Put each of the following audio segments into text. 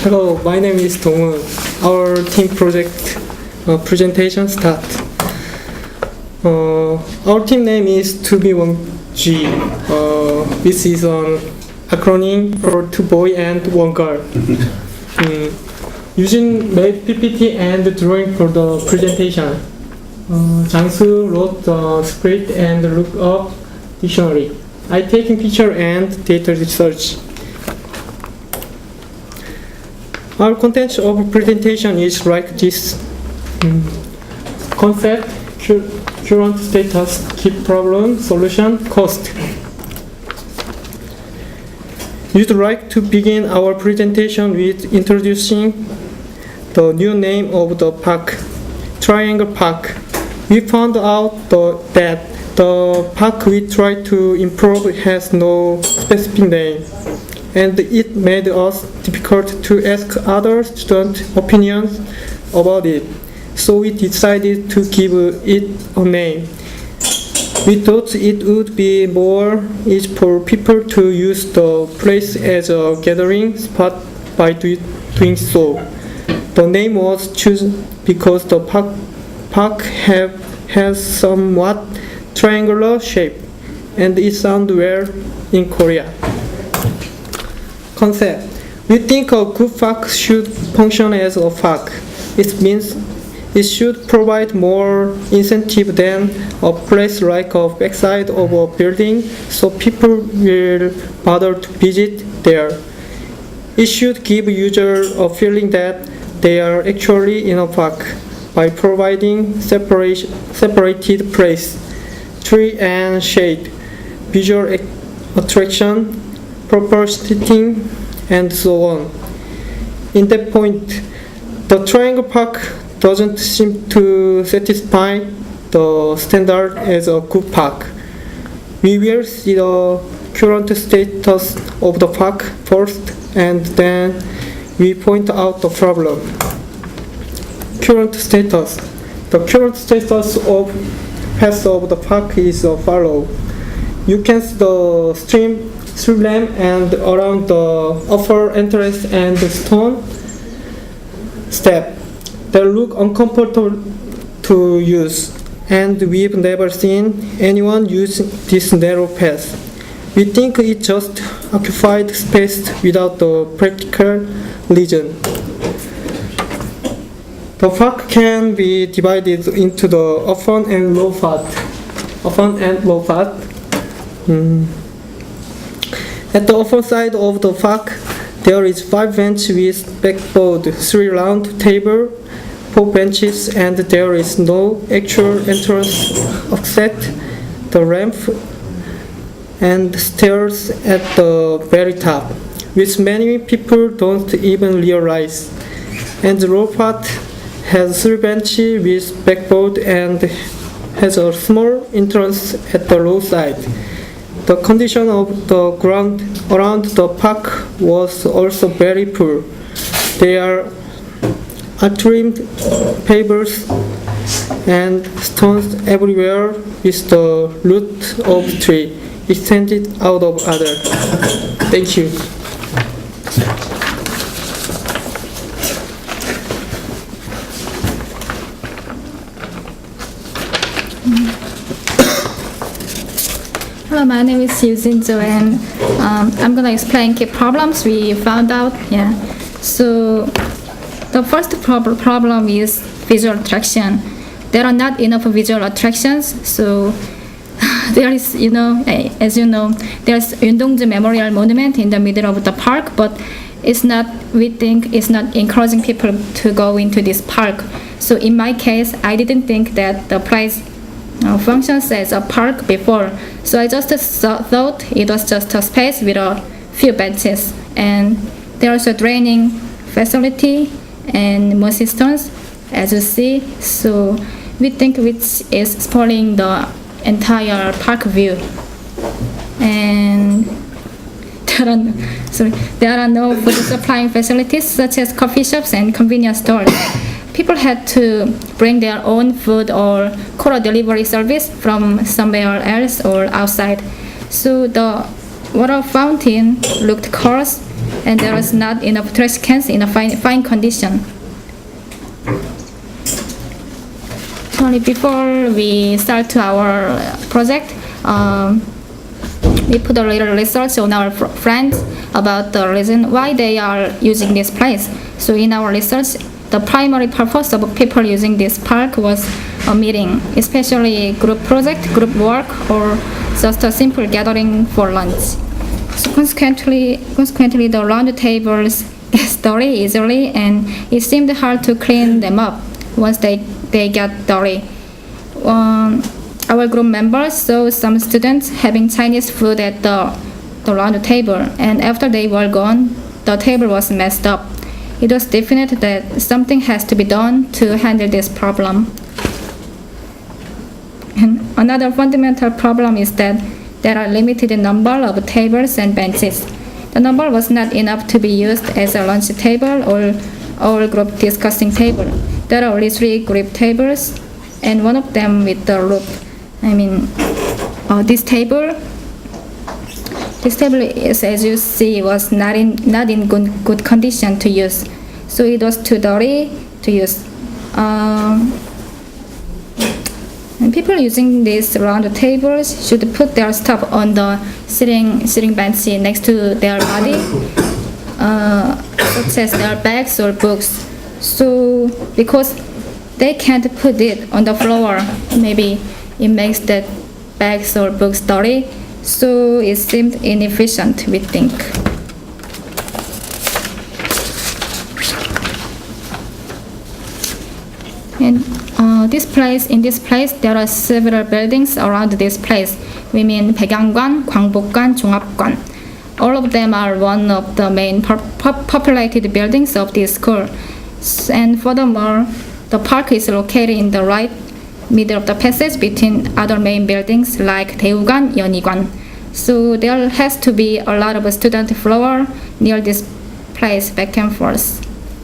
Hello, my name is Dongwon. Our team project presentation start. Our team name is 2B1G. This is an acronym for two boy and one girl. Using made PPT and drawing for the presentation. Jang-soo wrote the script and looked up dictionary. I taking picture and data research. Our content of presentation is like this. Concept, current status, key problem, solution, cost. We'd like to begin our presentation with introducing the new name of the park, Triangle Park. We found out that the park we try to improve has no specific name, and it made us difficult to ask other students' opinions about it. So we decided to give it a name. We thought it would be more easy for people to use the place as a gathering spot by doing so. The name was chosen because the park has somewhat triangular shape, and it sounds well in Korea. Concept. We think a good park should function as a park. It means it should provide more incentive than a place like a backside of a building, so people will bother to visit there. It should give users a feeling that they are actually in a park by providing separated place, tree and shade, visual attraction, proper seating, and so on. In that point, the Triangle Park doesn't seem to satisfy the standard as a good park. We will see the current status of the park first, and then we point out the problem. Current status. The current status of path of the park is as follows. You can see the streamline and around the upper entrance and the stone step. They look uncomfortable to use, and we've never seen anyone use this narrow path. We think it just occupied space without the practical reason. The park can be divided into the open and low part. At the open side of the park, there is 5 benches with backboard, 3 round tables, 4 benches, and there is no actual entrance except the ramp and stairs at the very top, which many people don't even realize. And the low part has 3 benches with backboard and has a small entrance at the low side. The condition of the ground around the park was also very poor. There are trimmed pavers and stones everywhere with the root of tree extended out of other. Thank you. Hello, my name is Yujin Jo, and I'm going to explain key problems we found out. So the first problem is visual attraction. There are not enough visual attractions, so there is, as you know, there's Yundongju Memorial Monument in the middle of the park, but we think it's not encouraging people to go into this park. So in my case, I didn't think that the place functions as a park before, so I just thought it was just a space with a few benches, and there's a draining facility and mossy stones, as you see. So we think which is spoiling the entire park view. And there are no food supplying facilities such as coffee shops and convenience stores. People had to bring their own food or call a delivery service from somewhere else or outside. So the water fountain looked coarse and there is not enough trash cans in a fine condition. Only before we start our project, we put a little research on our friends about the reason why they are using this place. So in our research, the primary purpose of people using this park was a meeting, especially group project, group work, or just a simple gathering for lunch. So consequently, the round tables get dirty easily, and it seemed hard to clean them up once they get dirty. Our group members saw some students having Chinese food at the round table, and after they were gone, the table was messed up. It was definite that something has to be done to handle this problem. And another fundamental problem is that there are limited number of tables and benches. The number was not enough to be used as a lunch table or group discussing table. There are only 3 group tables, and one of them with the roof. This table is, as you see, was not in good condition to use. So it was too dirty to use. And people using these round tables should put their stuff on the sitting bench next to their body, such as their bags or books. So because they can't put it on the floor, maybe it makes that bags or books dirty. So it seemed inefficient, we think. And in this place, there are several buildings around this place. We mean 백양관, 광복관, 종합관. All of them are one of the main populated buildings of this school. And furthermore, the park is located in the right middle of the passage between other main buildings like 대우관, 연희관. So there has to be a lot of student floor near this place back and forth.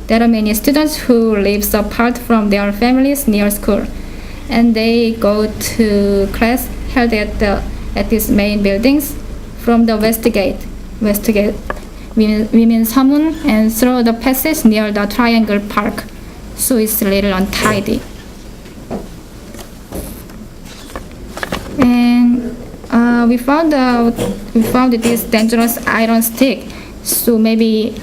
There are many students who live apart from their families near school, and they go to class held at these main buildings from the west gate, women's Samun, and through the passage near the Triangle Park. So it's a little untidy. And we found this dangerous iron stick. So maybe,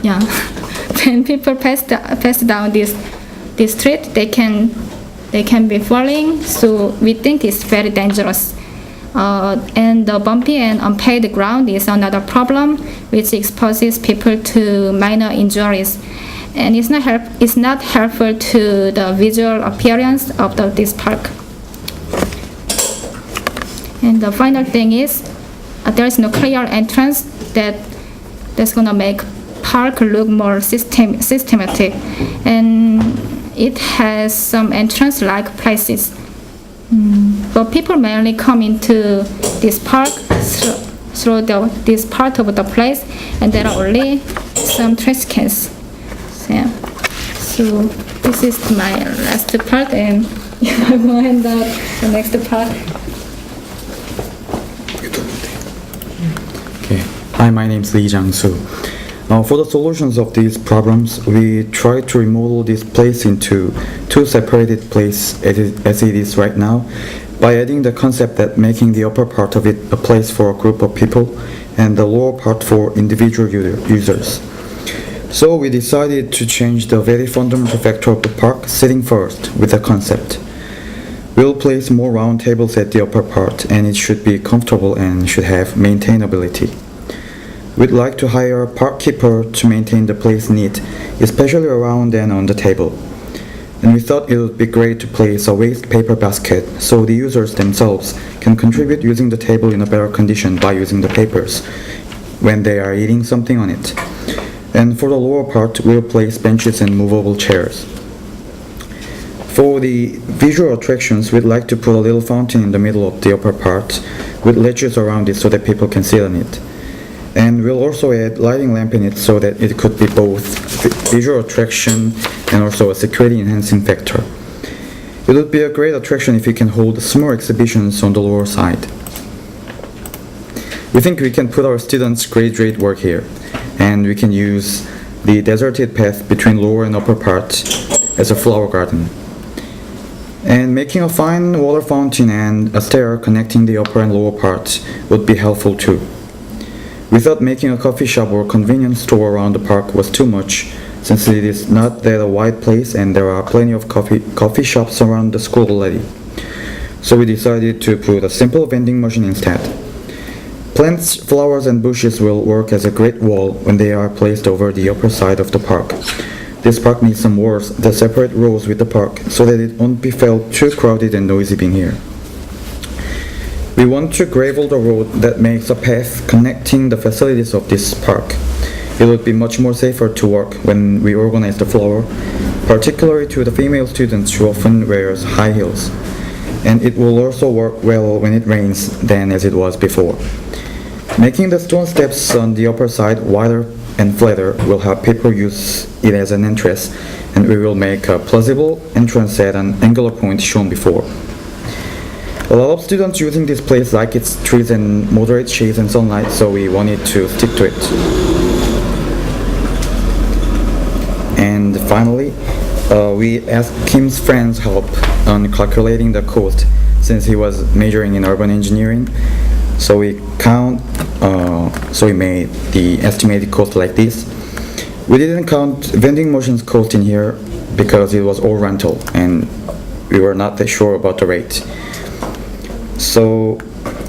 when people pass down this street, they can be falling. So we think it's very dangerous. And the bumpy and unpaved ground is another problem, which exposes people to minor injuries. And it's not helpful to the visual appearance of this park. And the final thing is, there is no clear entrance that's gonna make park look more systematic, and it has some entrance-like places. But people mainly come into this park through this part of the place, and there are only some trash cans. So this is my last part, and I will hand out the next part. Okay. Hi, my name is Lee Jang-soo. For the solutions of these problems, we try to remodel this place into 2 separated places as it is right now, by adding the concept that making the upper part of it a place for a group of people and the lower part for individual users. So we decided to change the very fundamental factor of the park, sitting first, with the concept. We'll place more round tables at the upper part, and it should be comfortable and should have maintainability. We'd like to hire a park keeper to maintain the place neat, especially around and on the table. And we thought it would be great to place a waste paper basket so the users themselves can contribute using the table in a better condition by using the papers when they are eating something on it. And for the lower part, we'll place benches and movable chairs. For the visual attractions, we'd like to put a little fountain in the middle of the upper part with ledges around it so that people can sit on it. And we'll also add lighting lamp in it so that it could be both visual attraction and also a security enhancing factor. It would be a great attraction if you can hold small exhibitions on the lower side. We think we can put our students' graduate work here, and we can use the deserted path between lower and upper part as a flower garden. And making a fine water fountain and a stair connecting the upper and lower parts would be helpful too. We thought making a coffee shop or convenience store around the park was too much, since it is not that a wide place and there are plenty of coffee shops around the school already. So we decided to put a simple vending machine instead. Plants, flowers and bushes will work as a great wall when they are placed over the upper side of the park. This park needs some walls that separate rows with the park so that it won't be felt too crowded and noisy being here. We want to gravel the road that makes a path connecting the facilities of this park. It would be much more safer to walk when we organize the flower, particularly to the female students who often wear high heels. And it will also work well when it rains than as it was before. Making the stone steps on the upper side wider and flatter will help people use it as an entrance, and we will make a plausible entrance at an angular point shown before. A lot of students using this place like its trees and moderate shades and sunlight, so we wanted to stick to it. And finally, we asked Kim's friend's help on calculating the cost since he was majoring in urban engineering. So we made the estimated cost like this. We didn't count vending machines cost in here because it was all rental and we were not that sure about the rate. So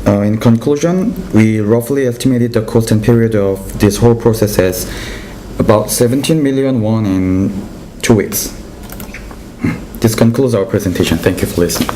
in conclusion, we roughly estimated the cost and period of this whole process as about 17 million won in 2 weeks. This concludes our presentation. Thank you for listening.